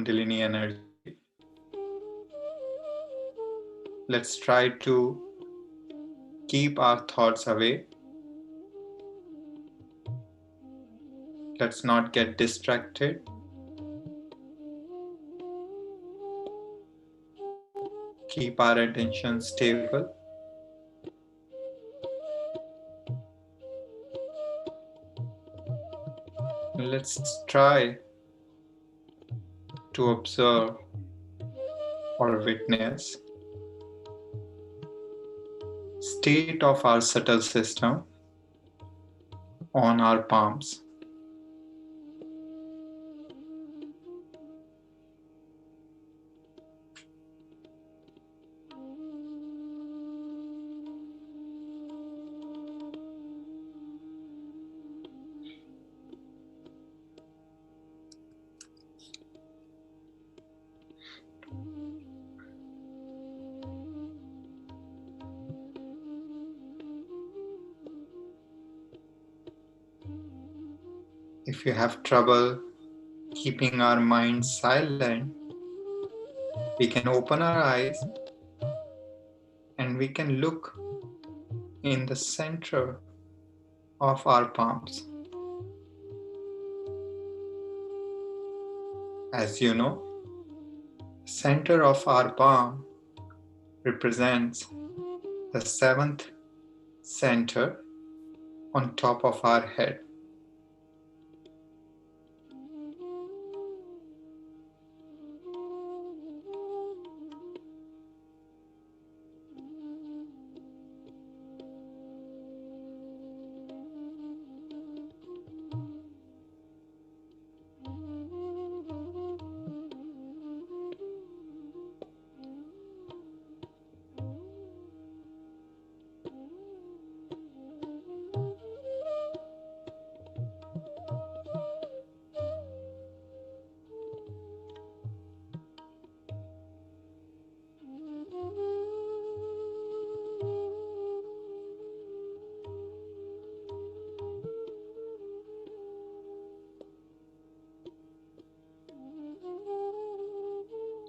Kundalini energy. Let's try to keep our thoughts away. Let's not get distracted. Keep our attention stable. Let's try to observe or witness state of our subtle system on our palms. If you have trouble keeping our mind silent, we can open our eyes and we can look in the center of our palms. As you know, center of our palm represents the seventh center on top of our head.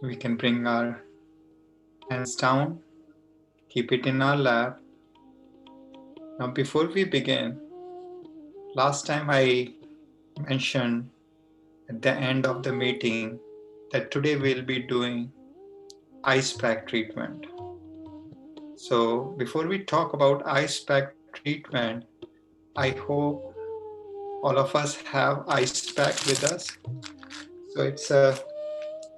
We can bring our hands down, keep it in our lap. Now, before we begin, last time I mentioned at the end of the meeting that today we'll be doing Icepack treatment. So before we talk about Icepack treatment, I hope all of us have Icepack with us. So it's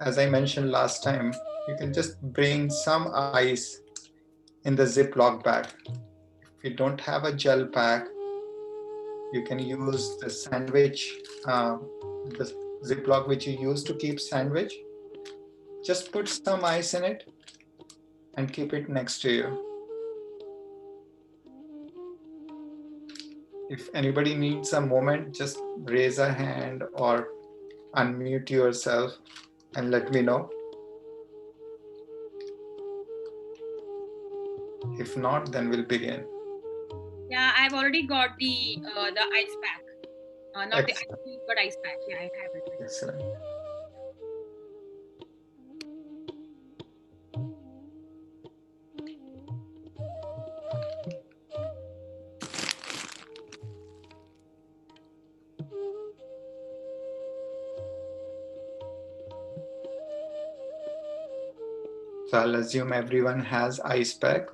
as I mentioned last time, you can just bring some ice in the Ziploc bag. If you don't have a gel pack, you can use the sandwich, the Ziploc which you use to keep sandwich. Just put some ice in it and keep it next to you. If anybody needs a moment, just raise a hand or unmute yourself and let me know. If not, then we'll begin. Yeah, I've already got the ice pack. Not the ice cube, but ice pack. Yeah, I have it. Excellent. So I'll assume everyone has ice pack.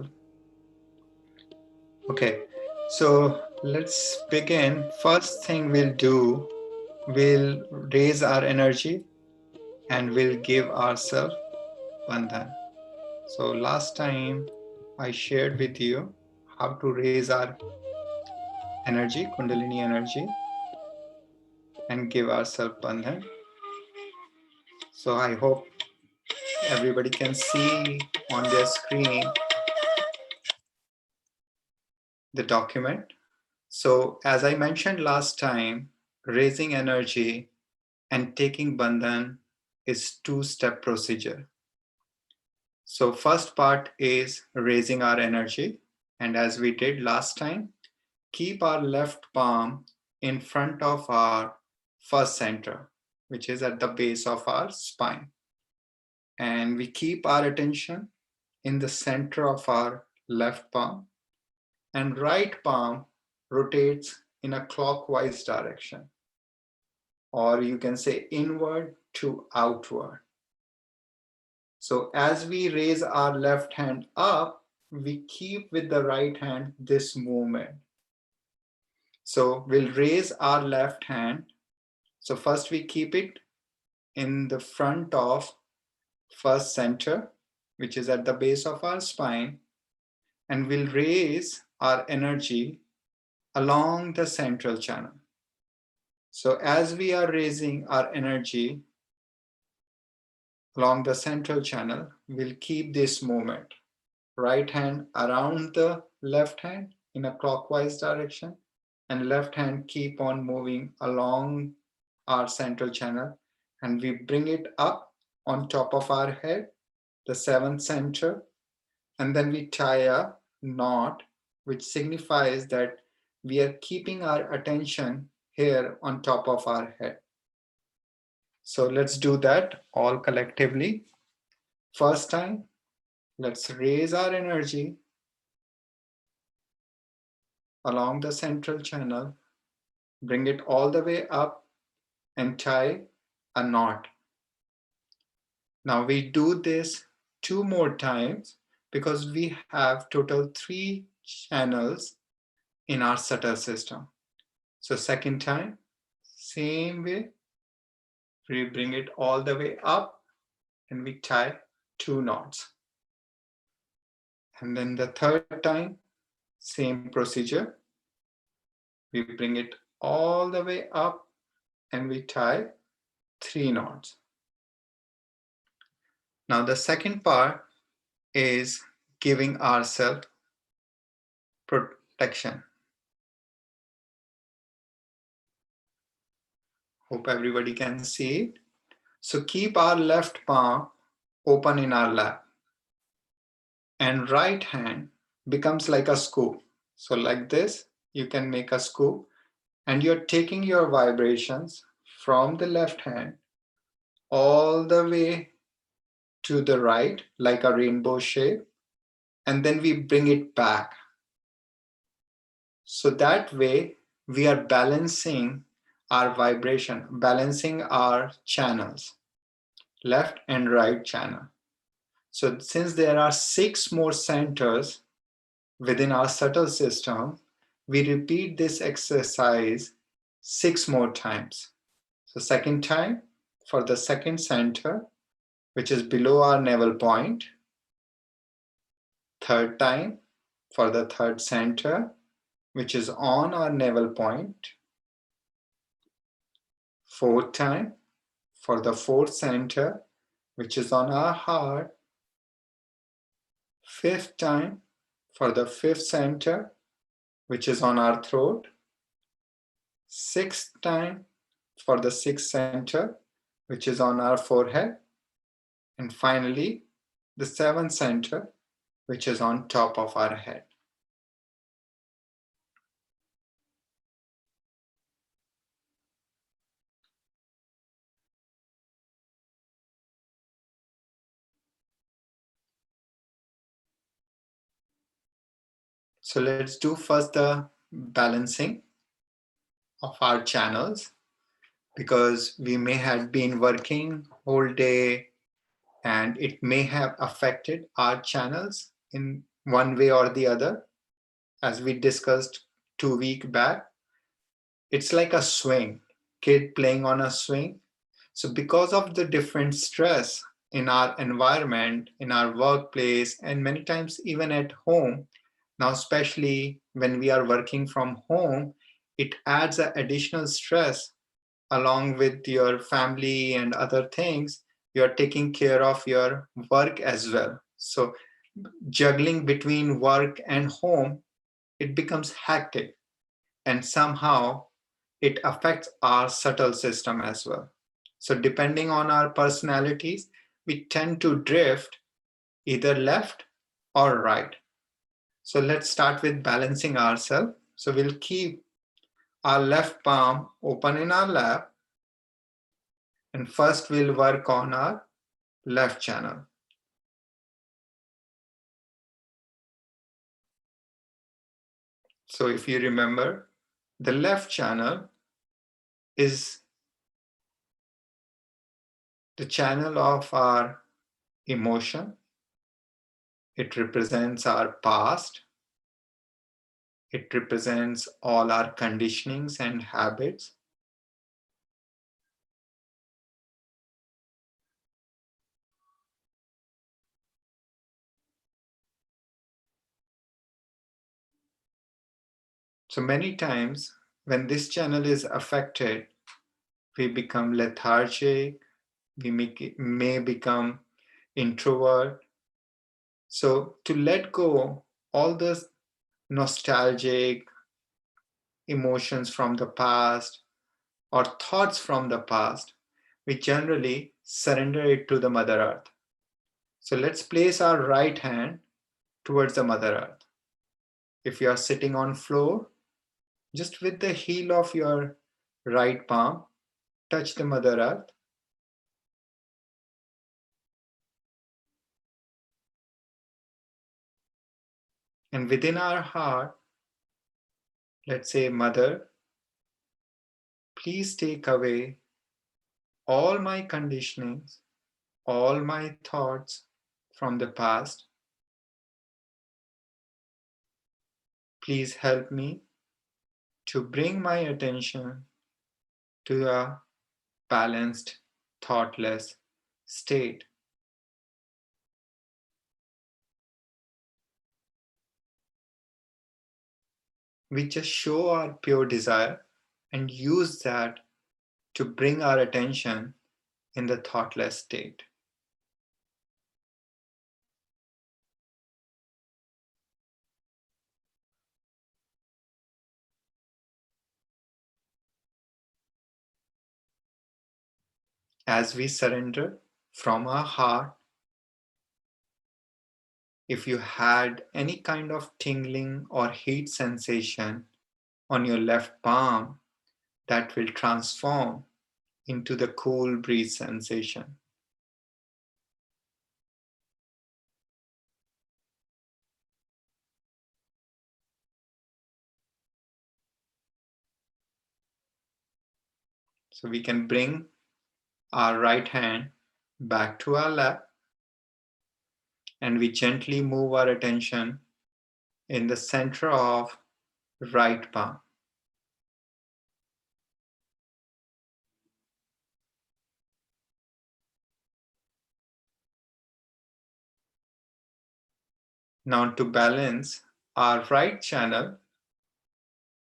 Okay, so let's begin. First thing we'll do, we'll raise our energy and we'll give ourselves bandhan. So last time I shared with you how to raise our energy, Kundalini energy, and give ourselves bandhan. So I hope everybody can see on their screen the document. So as I mentioned last time, raising energy and taking bandhan is two-step procedure. So first part is raising our energy. And as we did last time, keep our left palm in front of our first center. which is at the base of our spine. And we keep our attention in the center of our left palm, and right palm rotates in a clockwise direction, or you can say inward to outward. So as we raise our left hand up, we keep with the right hand this movement. So we'll raise our left hand. So first we keep it in the front of first center, which is at the base of our spine, and we'll raise our energy along the central channel. So as we are raising our energy along the central channel, we'll keep this movement. Right hand around the left hand in a clockwise direction, and left hand keep on moving along our central channel, and we bring it up on top of our head, the seventh center, and then we tie a knot, which signifies that we are keeping our attention here on top of our head. So let's do that all collectively. First time, let's raise our energy along the central channel, bring it all the way up and tie a knot. Now we do this 2 more times because we have total 3 channels in our subtle system. So second time, same way, we bring it all the way up and we tie 2 knots. And then the third time, same procedure. We bring it all the way up and we tie 3 knots. Now the second part is giving ourselves protection. Hope everybody can see it. So keep our left palm open in our lap, and right hand becomes like a scoop. So like this, you can make a scoop, and you're taking your vibrations from the left hand all the way to the right, like a rainbow shape, and then we bring it back. So that way, we are balancing our vibration, balancing our channels, left and right channel. So since there are 6 more centers within our subtle system, we repeat this exercise 6 more times. So second time for the second center, which is below our navel point. Third time for the third center, which is on our navel point. Fourth time for the fourth center, which is on our heart. Fifth time for the fifth center, which is on our throat. Sixth time for the sixth center, which is on our forehead. And finally, the seventh center, which is on top of our head. So let's do first the balancing of our channels, because we may have been working whole day and it may have affected our channels in one way or the other. As we discussed 2 weeks back, it's like a swing, kid playing on a swing. So because of the different stress in our environment, in our workplace, and many times even at home, now especially when we are working from home, it adds an additional stress along with your family and other things. You're taking care of your work as well. So juggling between work and home, it becomes hectic, and somehow it affects our subtle system as well. So depending on our personalities, we tend to drift either left or right. So let's start with balancing ourselves. So we'll keep our left palm open in our lap, And first we'll work on our left channel. So if you remember, the left channel is the channel of our emotion. It represents our past. It represents all our conditionings and habits. So many times when this channel is affected, we become lethargic, we may become introvert. So to let go all the nostalgic emotions from the past or thoughts from the past, we generally surrender it to the Mother Earth. So let's place our right hand towards the Mother Earth. If you are sitting on floor, just with the heel of your right palm, touch the Mother Earth. And within our heart, let's say, Mother, please take away all my conditionings, all my thoughts from the past. Please help me to bring my attention to a balanced, thoughtless state. We just show our pure desire and use that to bring our attention in the thoughtless state. As we surrender from our heart, if you had any kind of tingling or heat sensation on your left palm, that will transform into the cool breeze sensation. So we can bring our right hand back to our lap and we gently move our attention in the center of right palm. Now to balance our right channel,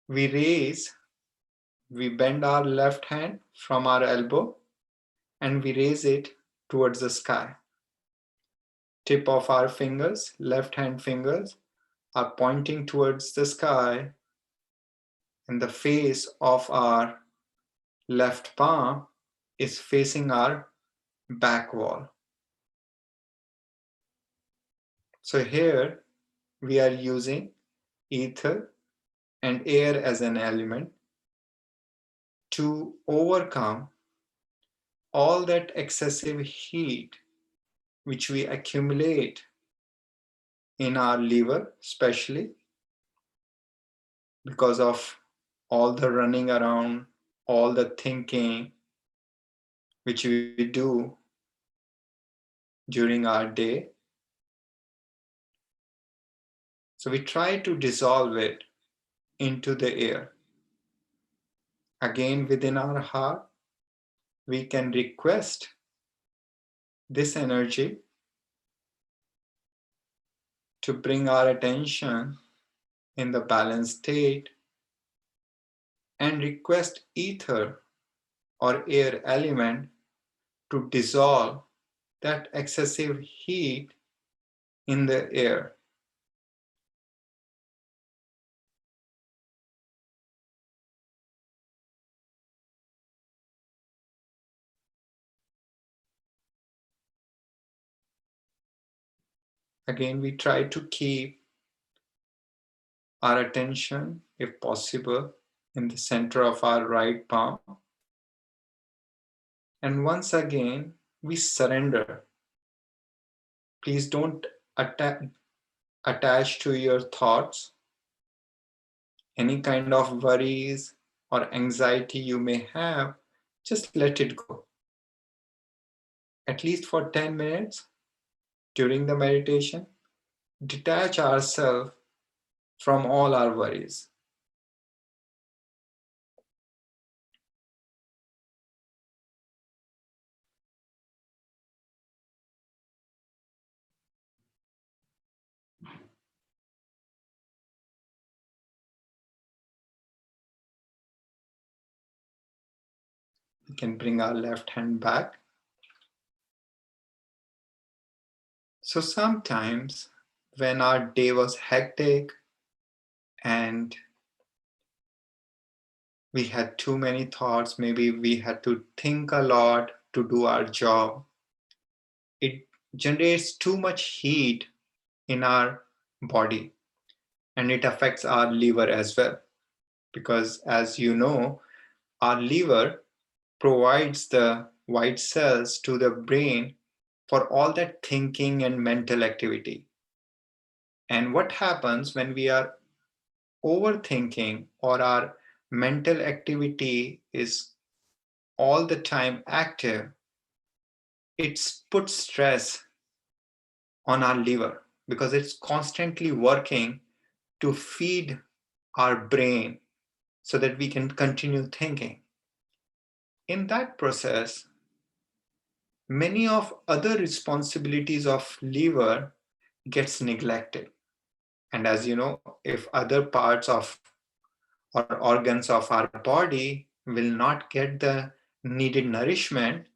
we bend our left hand from our elbow and we raise it towards the sky. Tip of our fingers, left hand fingers, are pointing towards the sky and the face of our left palm is facing our back wall. So here we are using ether and air as an element to overcome all that excessive heat which we accumulate in our liver, especially because of all the running around, all the thinking which we do during our day. So we try to dissolve it into the air. Again, within our heart, we can request this energy to bring our attention in the balanced state and request ether or air element to dissolve that excessive heat in the air. Again, we try to keep our attention, if possible, in the center of our right palm And once again, we surrender. Please don't attach to your thoughts. Any kind of worries or anxiety you may have, just let it go. At least for 10 minutes during the meditation, detach ourselves from all our worries. We can bring our left hand back. So sometimes when our day was hectic and we had too many thoughts, maybe we had to think a lot to do our job, it generates too much heat in our body and it affects our liver as well. Because as you know, our liver provides the white cells to the brain for all that thinking and mental activity. And what happens when we are overthinking or our mental activity is all the time active? It puts stress on our liver because it's constantly working to feed our brain so that we can continue thinking. In that process, many of other responsibilities of liver gets neglected. And as you know, if other parts of or organs of our body will not get the needed nourishment,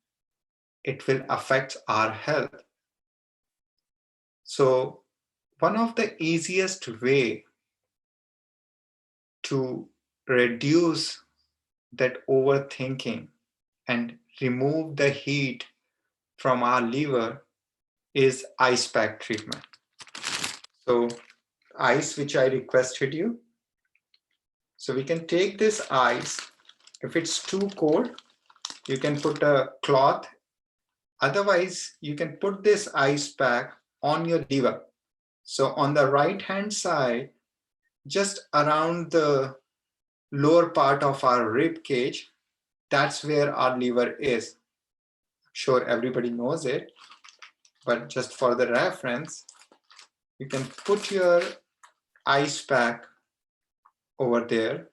it will affect our health. So one of the easiest way to reduce that overthinking and remove the heat from our liver is ice pack treatment. So ice, which I requested you. So we can take this ice. If it's too cold, you can put a cloth. Otherwise, you can put this ice pack on your liver. So on the right hand side, just around the lower part of our rib cage, that's where our liver is. I'm sure everybody knows it, but just for the reference, you can put your ice pack over there.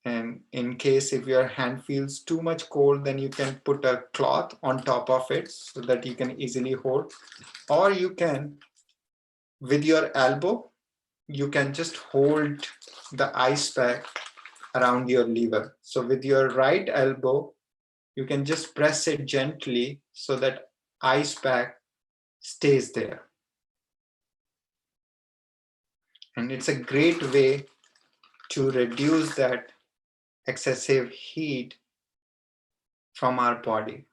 And in case if your hand feels too much cold, then you can put a cloth on top of it so that you can easily hold. Or you can, with your elbow, you can just hold the ice pack around your liver. So with your right elbow, you can just press it gently so that ice pack stays there. And it's a great way to reduce that excessive heat from our body.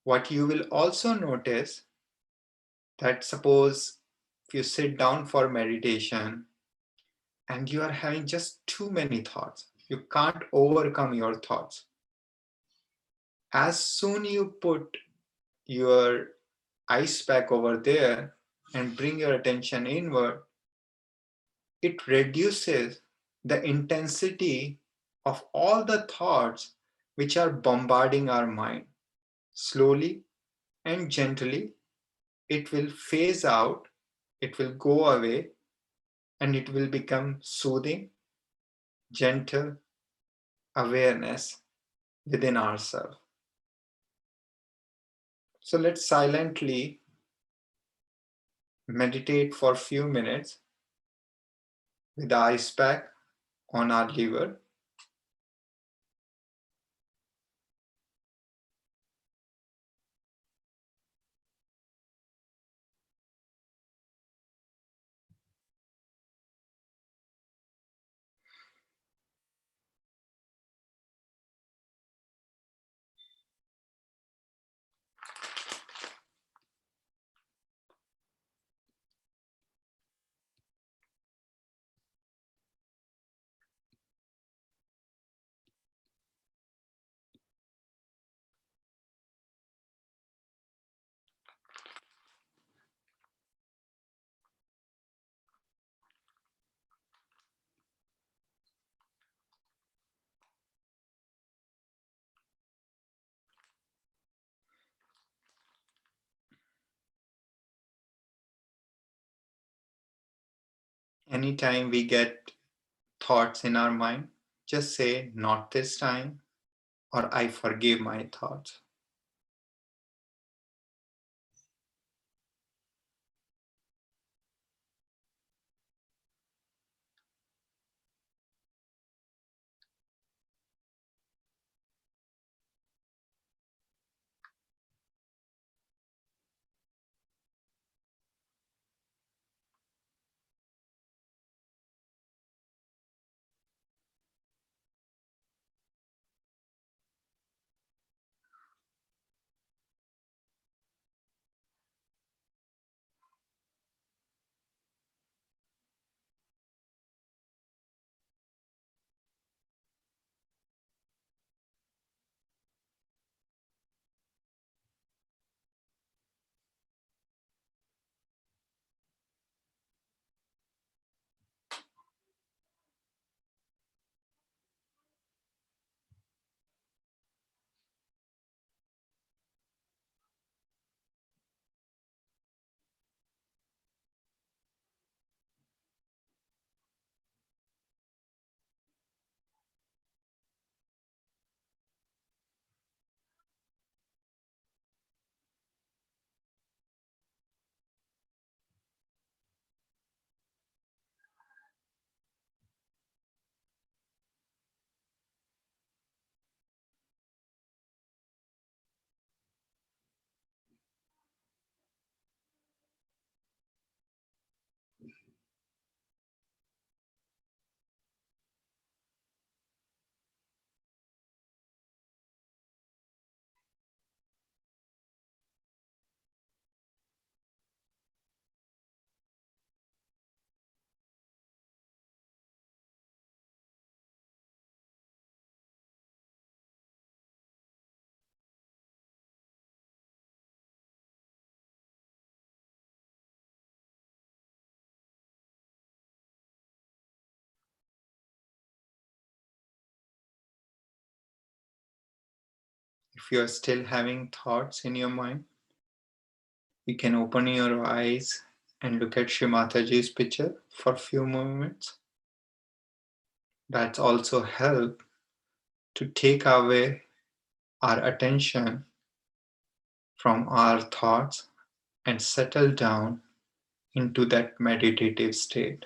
What you will also notice that suppose if you sit down for meditation and you are having just too many thoughts, you can't overcome your thoughts. As soon you put your ice pack over there and bring your attention inward, it reduces the intensity of all the thoughts which are bombarding our mind. Slowly and gently, it will phase out, it will go away, and it will become soothing, gentle awareness within ourselves. So let's silently meditate for a few minutes with the ice pack on our liver. anytime we get thoughts in our mind, just say, not this time, or I forgive my thoughts. If you are still having thoughts in your mind, you can open your eyes and look at Shri Mataji's picture for a few moments. That's also help to take away our attention from our thoughts and settle down into that meditative state.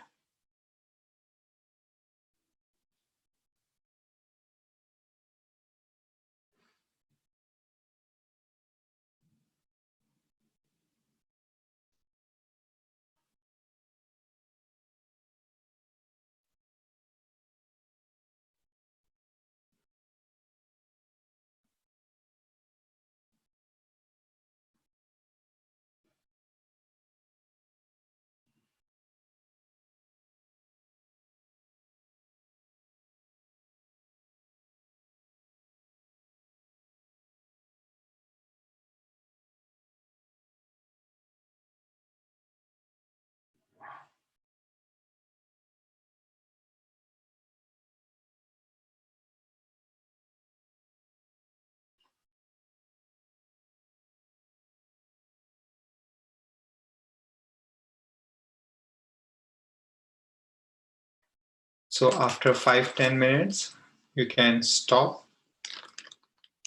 So after 5-10 minutes, you can stop.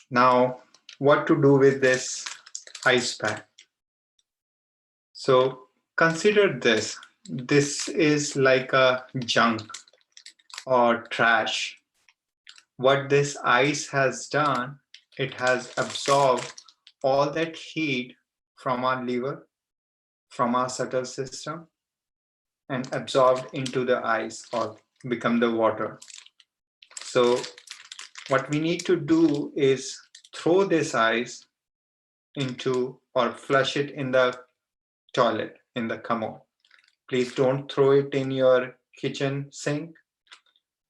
Now, what to do with this ice pack? So consider this. This is like a junk or trash. What this ice has done, it has absorbed all that heat from our liver, from our subtle system, and absorbed into the ice or become the water. So what we need to do is throw this ice into or flush it in the toilet, in the commode. Please don't throw it in your kitchen sink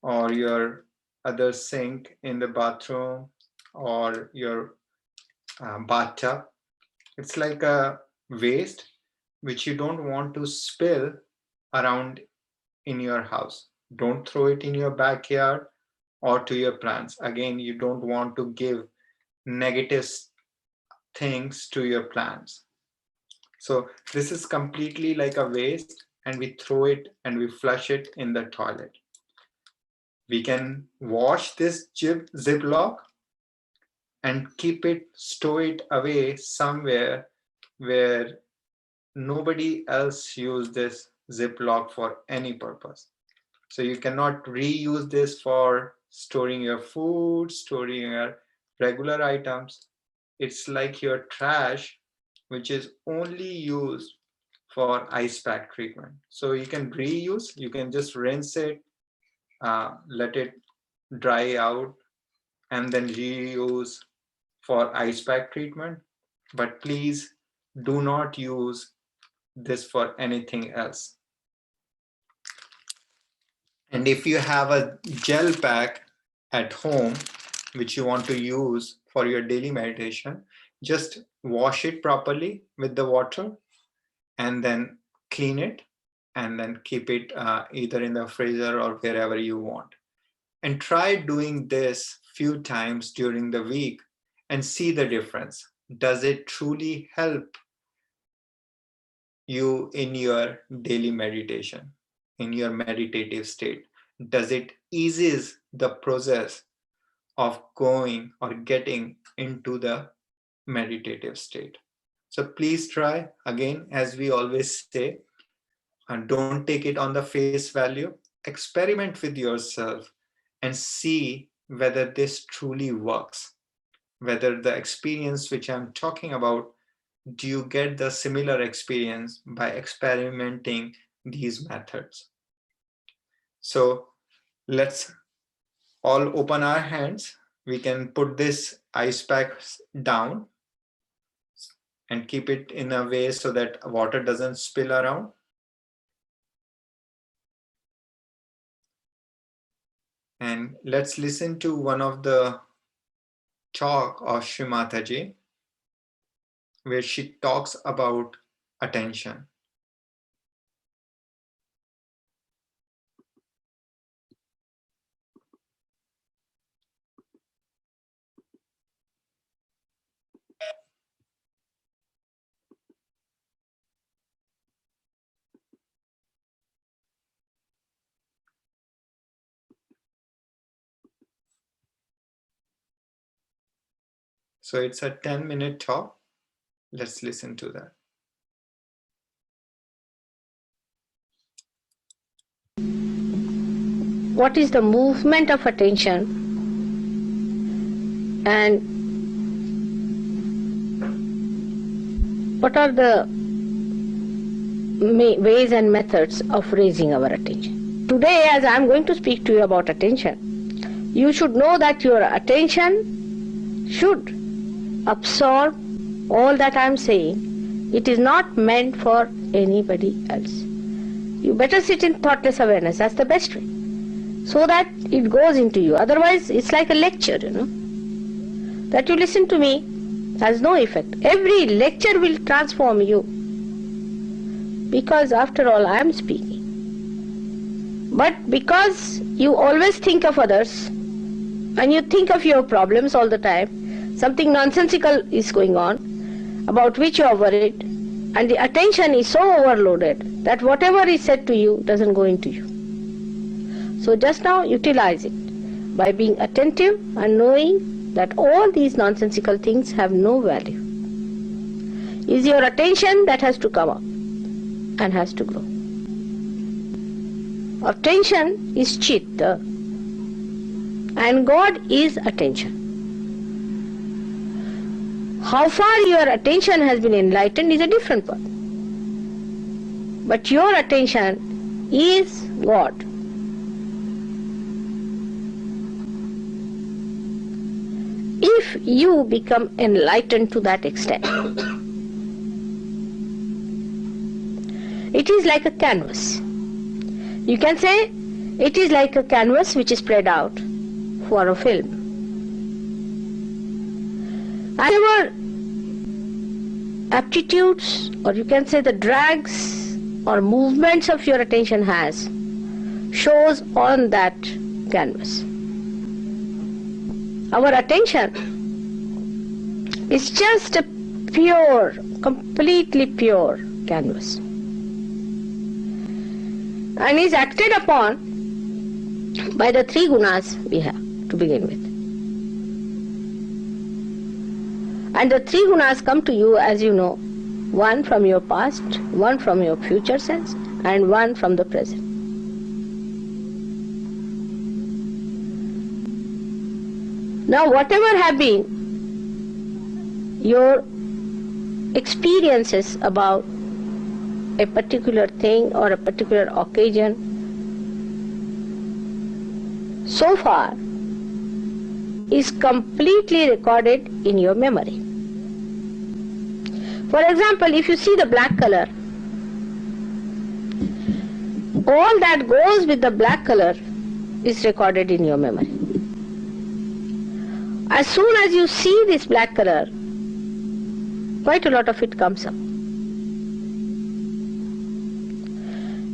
or your other sink in the bathroom or your bathtub. It's like a waste which you don't want to spill around in your house. Don't throw it in your backyard or to your plants. Again, you don't want to give negative things to your plants. So this is completely like a waste and we throw it and we flush it in the toilet. We can wash this Ziploc and keep it, store it away somewhere where nobody else use this Ziploc for any purpose. So you cannot reuse this for storing your food, storing your regular items. It's like your trash, which is only used for ice pack treatment. So you can reuse, you can just rinse it, let it dry out, and then reuse for ice pack treatment. But please do not use this for anything else. And if you have a gel pack at home, which you want to use for your daily meditation, just wash it properly with the water and then clean it and then keep it either in the freezer or wherever you want. And try doing this few times during the week and see the difference. Does it truly help you in your daily meditation, in your meditative state? Does it eases the process of going or getting into the meditative state? So please try. Again, as we always say, and don't take it on the face value. Experiment with yourself and see whether this truly works, whether the experience which I'm talking about, do you get the similar experience by experimenting these methods? So let's all open our hands. We can put this ice pack down and keep it in a way so that water doesn't spill around. And let's listen to one of the talk of Sri Mataji, where she talks about attention. So it's a 10-minute talk. Let's listen to that. What is the movement of attention, and what are the ways and methods of raising our attention? Today, as I am going to speak to you about attention, you should know that your attention should absorb all that I am saying. It is not meant for anybody else. You better sit in thoughtless awareness. That's the best way, so that it goes into you. Otherwise, it's like a lecture, that you listen to me has no effect. Every lecture will transform you, because after all, I am speaking. But because you always think of others and you think of your problems all the time, something nonsensical is going on about which you are worried, and the attention is so overloaded that whatever is said to you doesn't go into you. So just now utilize it by being attentive and knowing that all these nonsensical things have no value. It's your attention that has to come up and has to grow. Attention is chitta, and God is attention. How far your attention has been enlightened is a different part. But your attention is God. If you become enlightened to that extent, it is like a canvas. You can say it is like a canvas which is spread out for a film. Whatever aptitudes, or you can say the drags or movements of your attention has, shows on that canvas. Our attention is just a pure, completely pure canvas. and is acted upon by the three gunas we have to begin with. And the three gunas come to you, as you know, one from your past, one from your future sense, and one from the present. Now, whatever have been your experiences about a particular thing or a particular occasion, so far is completely recorded in your memory. For example, if you see the black color, all that goes with the black color is recorded in your memory. As soon as you see this black color, quite a lot of it comes up.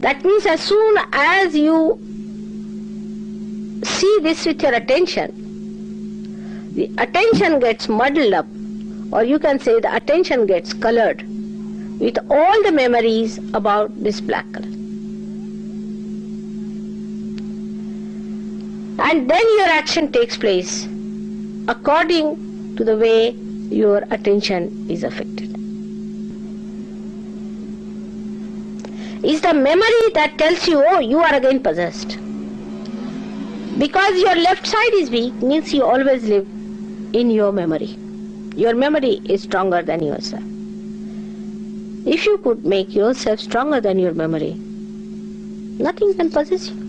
That means as soon as you see this with your attention, the attention gets muddled up, or you can say the attention gets colored with all the memories about this black color. And then your action takes place according to the way your attention is affected. It's the memory that tells you, oh, you are again possessed. Because your left side is weak means you always live in your memory. Your memory is stronger than yourself. If you could make yourself stronger than your memory, nothing can possess you.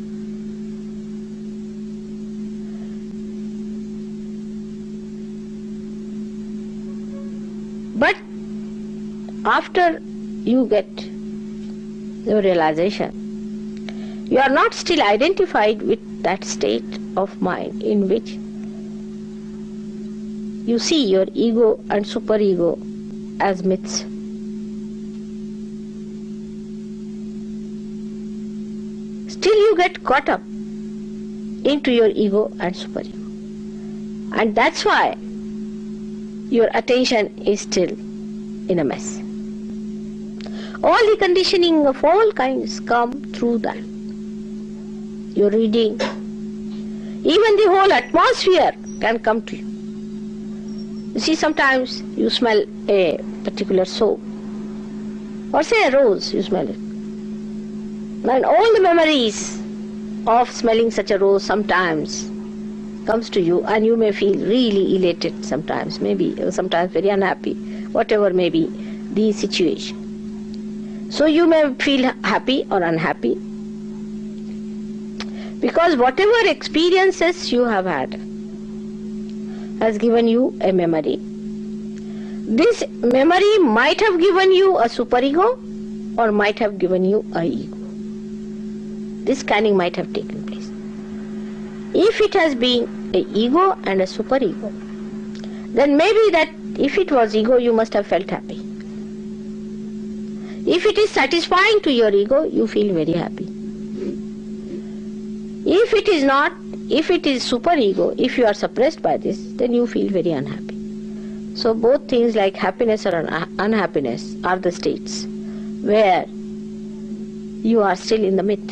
But after you get the realization, you are not still identified with that state of mind in which you see your ego and superego as myths. Still you get caught up into your ego and superego. And that's why your attention is still in a mess. All the conditioning of all kinds come through that. Your reading, even the whole atmosphere can come to you. You see, sometimes you smell a particular soap, or say a rose, you smell it. And all the memories of smelling such a rose sometimes comes to you, and you may feel really elated sometimes, maybe sometimes very unhappy, whatever may be the situation. So you may feel happy or unhappy, because whatever experiences you have had has given you a memory. This memory might have given you a superego or might have given you a ego. This scanning might have taken place. If it has been an ego and a superego, then maybe that if it was ego, you must have felt happy. If it is satisfying to your ego, you feel very happy. If it is not, if it is superego, if you are suppressed by this, then you feel very unhappy. So both things like happiness or unhappiness are the states where you are still in the myth.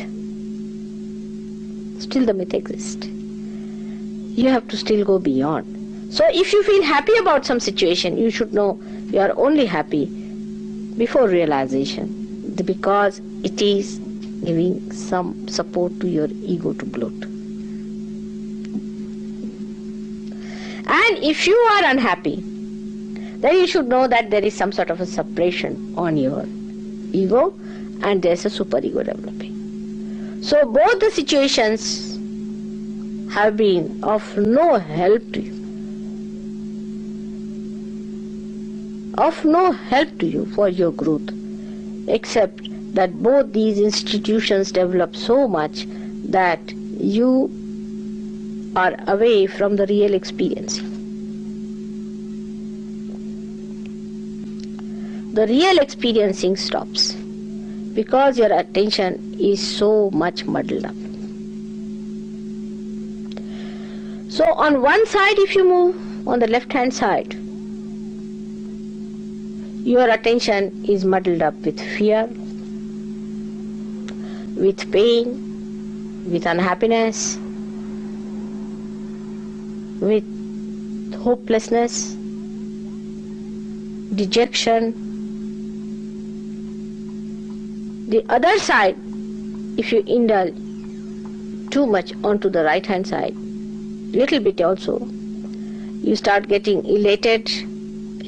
Still the myth exists. You have to still go beyond. So if you feel happy about some situation, you should know you are only happy before realization, because it is giving some support to your ego to bloat. And if you are unhappy, then you should know that there is some sort of a suppression on your ego and there's a superego developing. So both the situations have been of no help to you. Of no help to you for your growth, except that both these institutions develop so much that you are away from the real experience. The real experiencing stops because your attention is so much muddled up. So on one side, if you move on the left hand side, your attention is muddled up with fear. with pain, with unhappiness, with hopelessness, dejection. The other side, if you indulge too much onto the right hand side, little bit also, you start getting elated,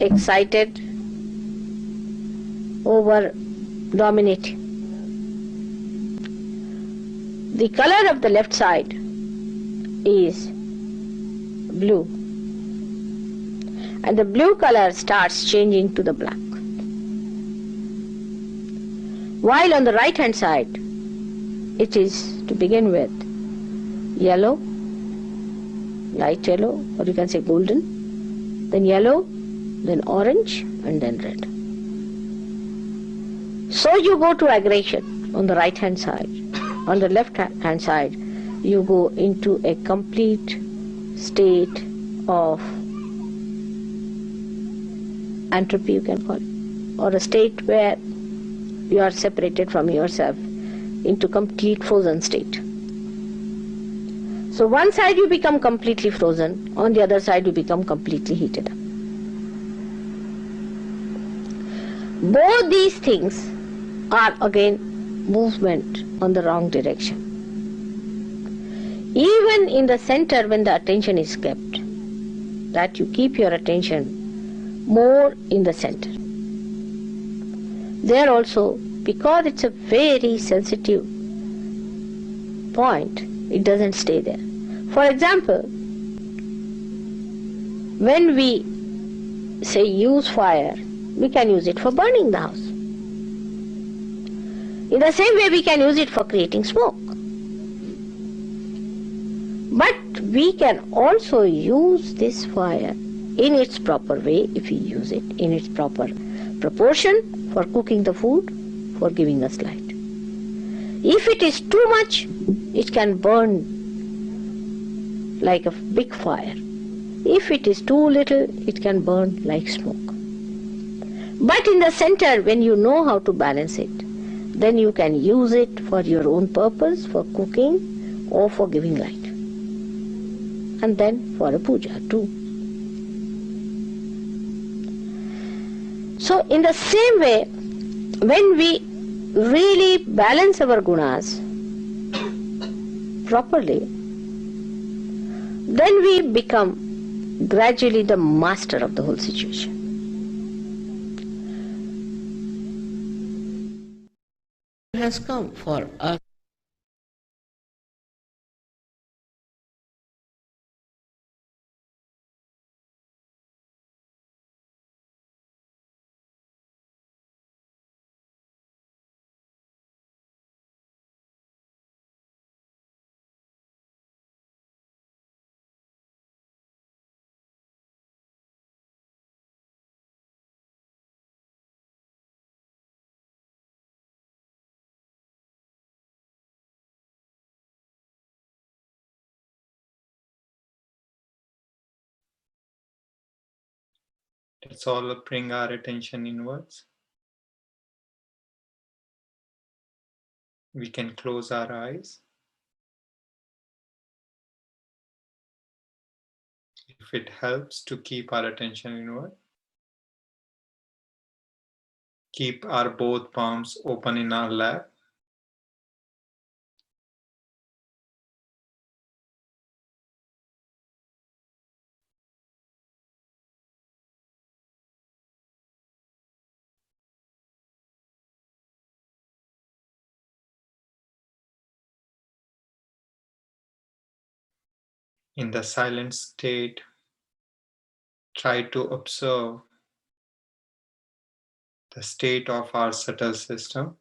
excited, over dominating. The color of the left side is blue, and the blue color starts changing to the black. While on the right hand side, it is to begin with yellow, light yellow, or you can say golden, then yellow, then orange, and then red. So you go to aggression on the right hand side. On the left hand side, you go into a complete state of entropy, you can call it, or a state where you are separated from yourself into complete frozen state. So one side you become completely frozen, on the other side you become completely heated up. Both these things are again movement on the wrong direction. Even in the center, when the attention is kept, that you keep your attention more in the center. There also, because it's a very sensitive point, it doesn't stay there. For example, when we say use fire, we can use it for burning the house. In the same way, we can use it for creating smoke. But we can also use this fire in its proper way, if we use it in its proper proportion, for cooking the food, for giving us light. If it is too much, it can burn like a big fire. If it is too little, it can burn like smoke. But in the center, when you know how to balance it, then you can use it for your own purpose, for cooking or for giving light. And then for a puja too. So in the same way, when we really balance our gunas properly, then we become gradually the master of the whole situation. It has come for us. Let's all bring our attention inwards. We can close our eyes. If it helps to keep our attention inward, keep our both palms open in our lap. In the silent state, try to observe the state of our subtle system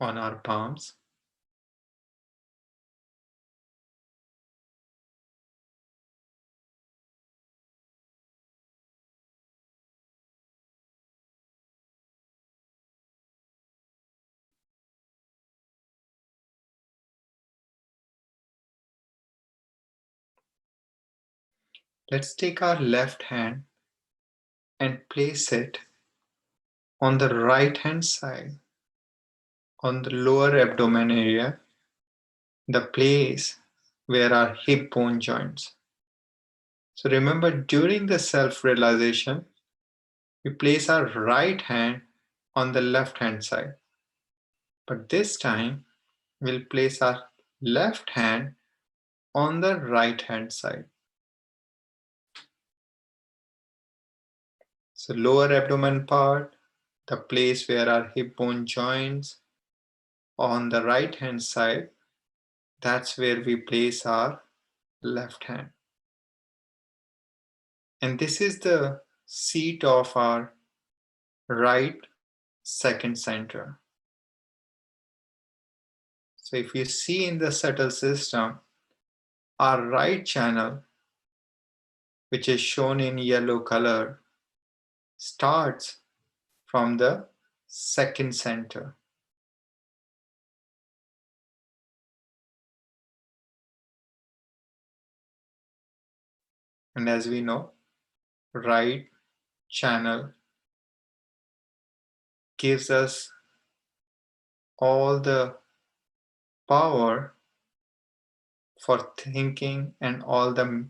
on our palms. Let's take our left hand and place it on the right hand side on the lower abdomen area, the place where our hip bone joins. So remember, during the self-realization, we place our right hand on the left hand side. But this time, we'll place our left hand on the right hand side. So lower abdomen part, the place where our hip bone joins, on the right hand side, that's where we place our left hand. And this is the seat of our right second center. So if you see in the subtle system, our right channel, which is shown in yellow color, starts from the second center. And as we know, right channel gives us all the power for thinking and all the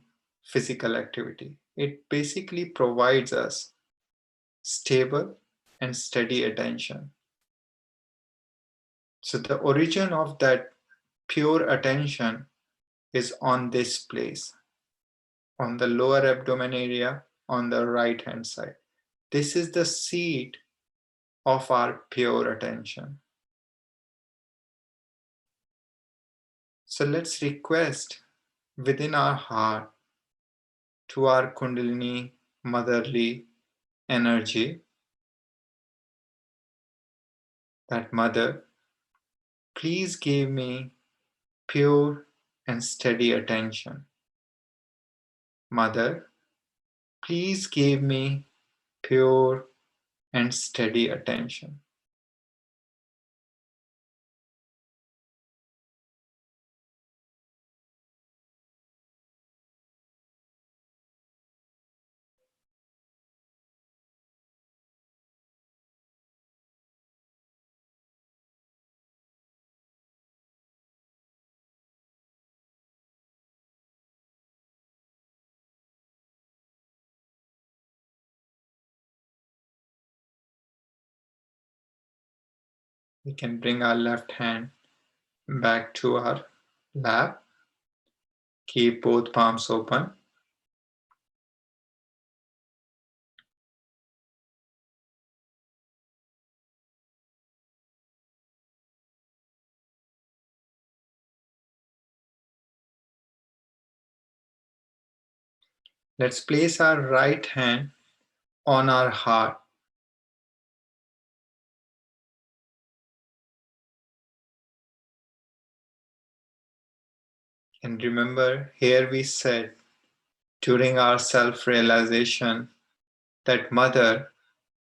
physical activity. It basically provides us stable and steady attention. So the origin of that pure attention is on this place, on the lower abdomen area on the right hand side. This is the seat of our pure attention. So let's request within our heart to our Kundalini motherly energy that Mother, please give me pure and steady attention. Mother, please give me pure and steady attention. We can bring our left hand back to our lap. Keep both palms open. Let's place our right hand on our heart. And remember, here we said during our self-realization that Mother,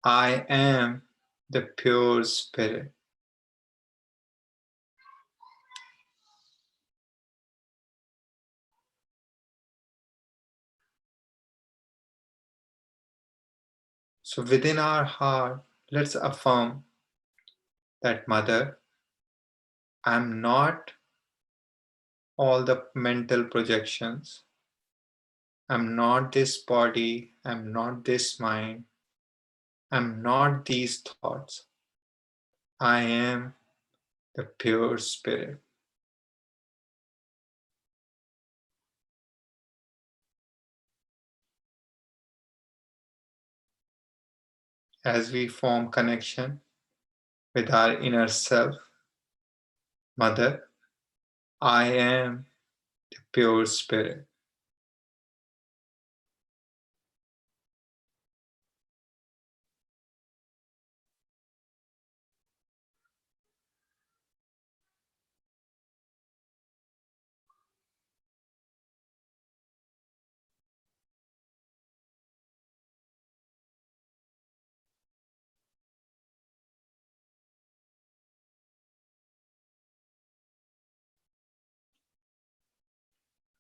I am the pure spirit. So within our heart, let's affirm that Mother, I'm not all the mental projections. I'm not this body. I'm not this mind. I'm not these thoughts. I am the pure spirit. As we form connection with our inner self, Mother, I am the pure spirit.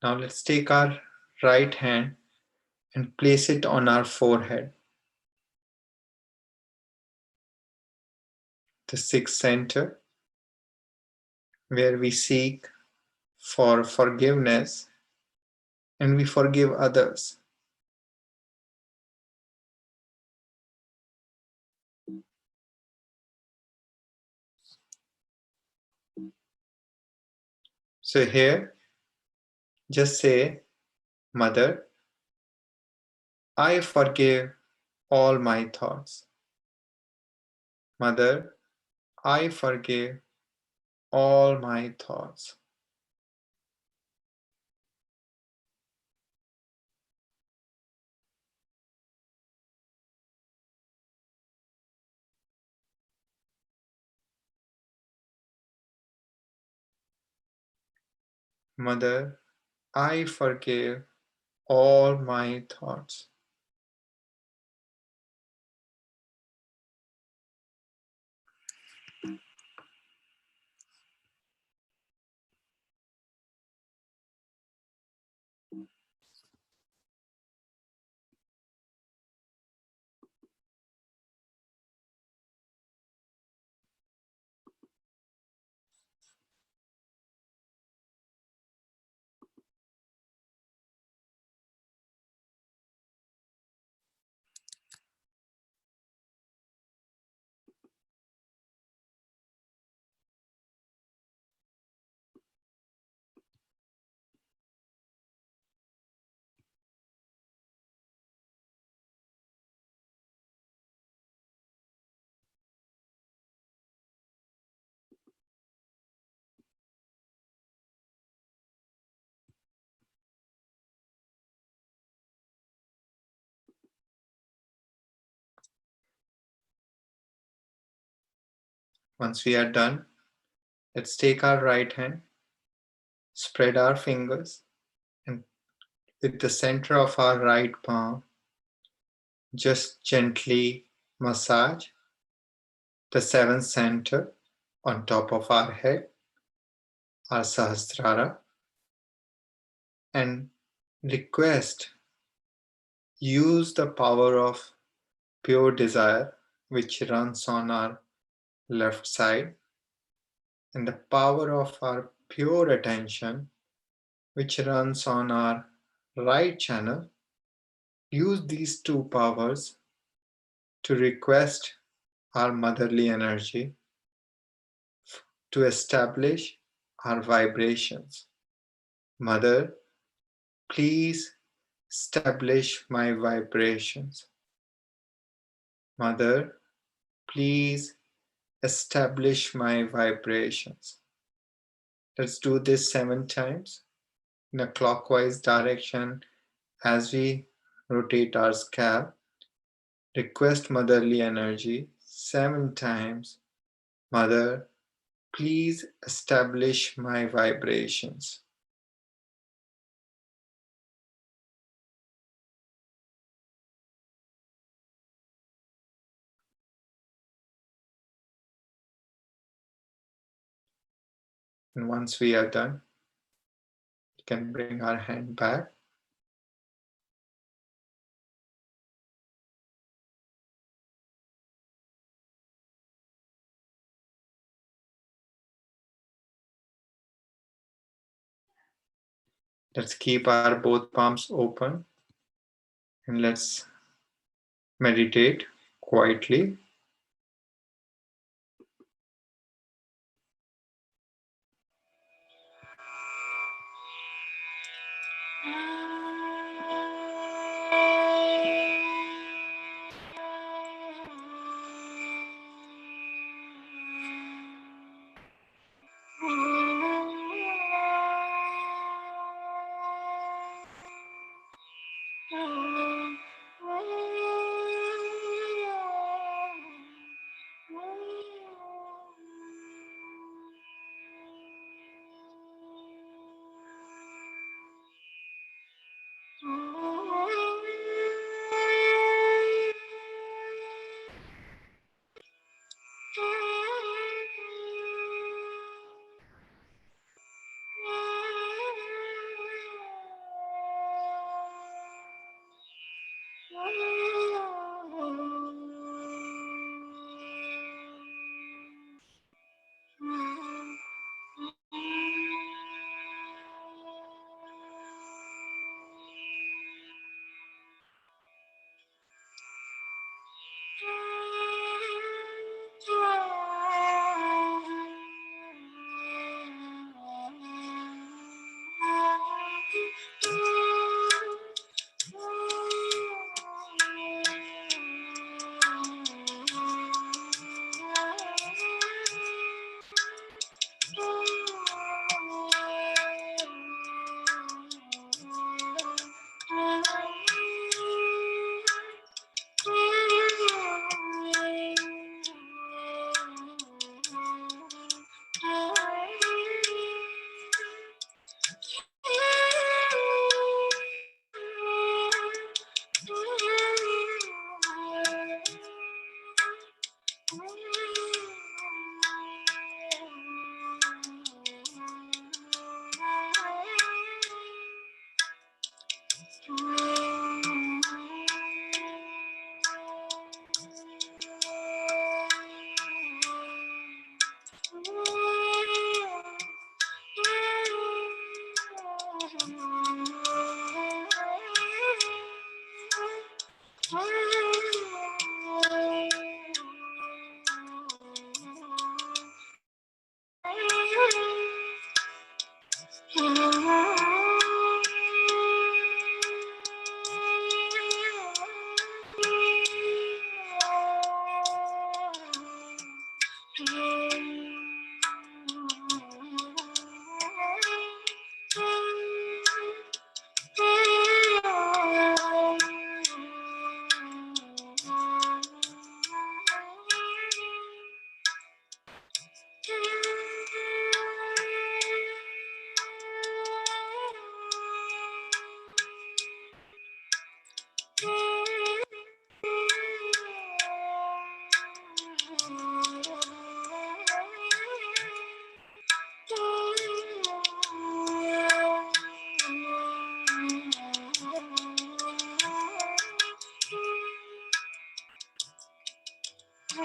Now let's take our right hand and place it on our forehead, the sixth center. where we seek for forgiveness and we forgive others. So here, just say, Mother, I forgive all my thoughts. Mother, I forgive all my thoughts. Mother, I forgive all my thoughts. Once we are done, let's take our right hand, spread our fingers, and with the center of our right palm, just gently massage the seventh center on top of our head, our Sahasrara, and request, use the power of pure desire which runs on our left side and the power of our pure attention which runs on our right channel. Use these two powers to request our motherly energy to establish our vibrations. Mother, please establish my vibrations. Mother, please establish my vibrations. Let's do this 7 times in a clockwise direction as we rotate our scalp. Request motherly energy 7 times. Mother, please establish my vibrations. And once we are done, we can bring our hand back. Let's keep our both palms open and let's meditate quietly. We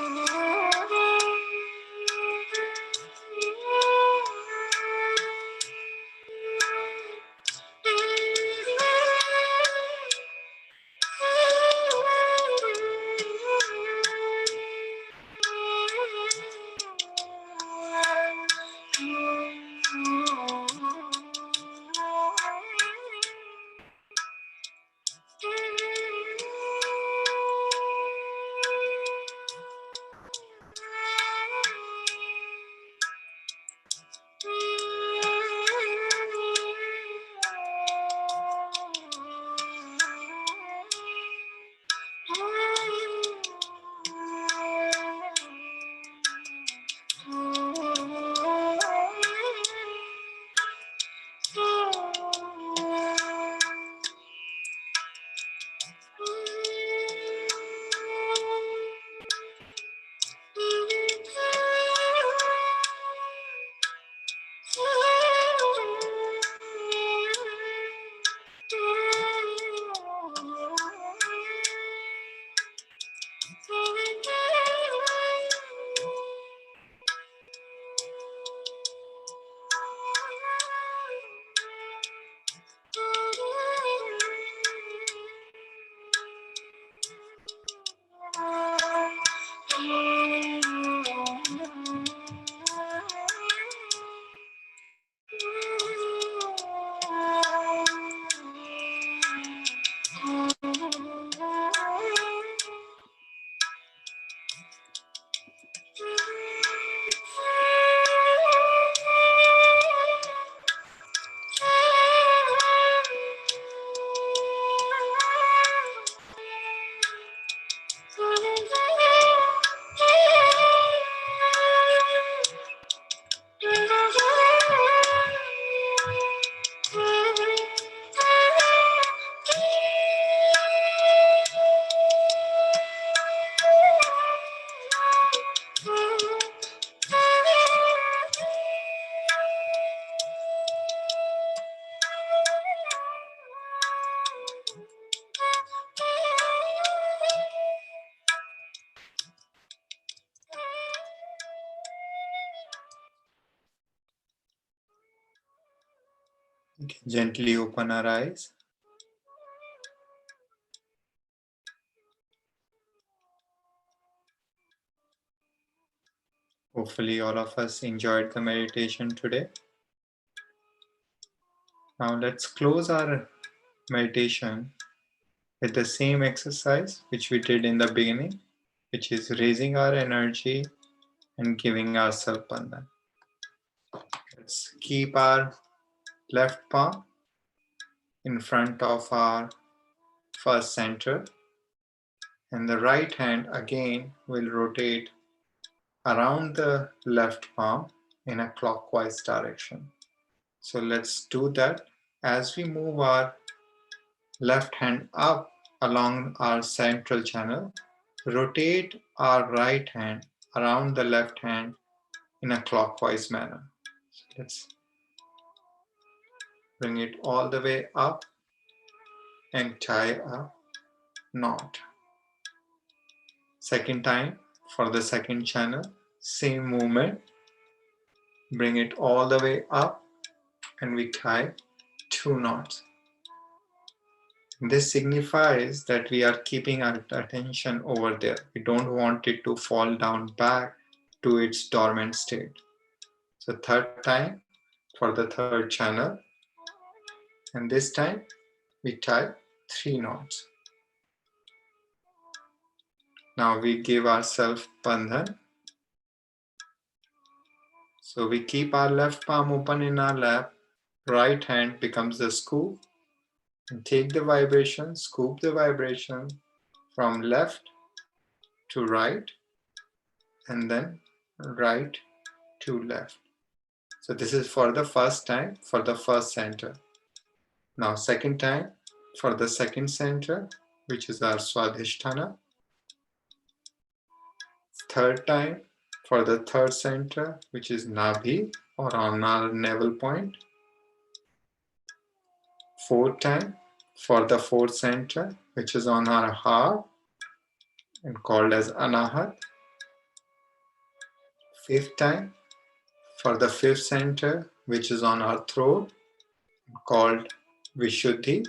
can gently open our eyes. Hopefully all of us enjoyed the meditation today. Now let's close our meditation with the same exercise which we did in the beginning, which is raising our energy and giving ourselves bandhan. Let's keep our left palm in front of our first center, and the right hand again will rotate around the left palm in a clockwise direction. So let's do that. As we move our left hand up along our central channel, rotate our right hand around the left hand in a clockwise manner. So let's bring it all the way up and tie a knot. Second time for the second channel, same movement, bring it all the way up and we tie 2 knots. This signifies that we are keeping our attention over there. We don't want it to fall down back to its dormant state. So third time for the third channel, and this time we tie 3 knots. Now we give ourselves bandhan. So we keep our left palm open in our lap, right hand becomes the scoop, and take the vibration, scoop the vibration from left to right, and then right to left. So this is for the first time, for the first center. Now second time for the second center, which is our Swadhisthana. Third time for the third center, which is Nabhi or on our navel point. Fourth time for the fourth center, which is on our heart and called as Anahat. 5th time for the 5th center, which is on our throat, called Vishuddhi.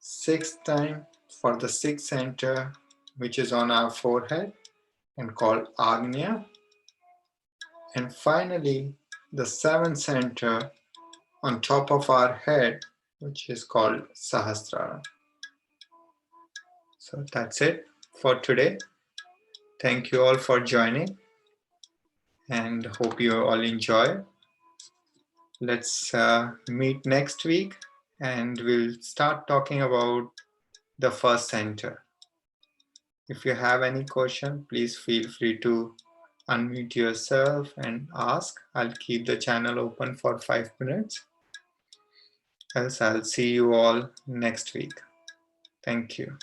6th time for the 6th center, which is on our forehead and called Agnya. And finally, the 7th center on top of our head, which is called Sahasrara. So that's it for today. Thank you all for joining and hope you all enjoy. Let's meet next week and we'll start talking about the first center. If you have any question, please feel free to unmute yourself and ask. I'll keep the channel open for 5 minutes. Else I'll see you all next week. Thank you.